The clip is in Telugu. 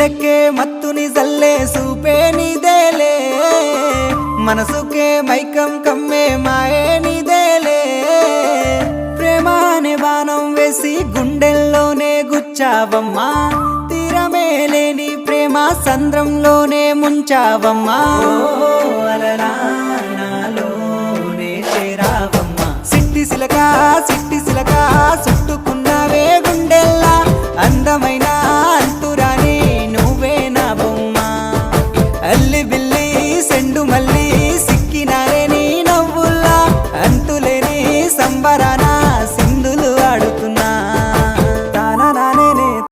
గుండెకే మత్తుని జల్లే సూపే నీదేలే మనసుకే మైకం కమ్మే మాయే నీదేలే ప్రేమ అనే బాణం వేసి గుండెల్లోనే గుచ్చావమ్మా తీరమే లేని ప్రేమ సంద్రంలోనే ముంచావమ్మా అలలా నాలోనే చేరావమ్మా సిట్టి సిలక చుట్టుకు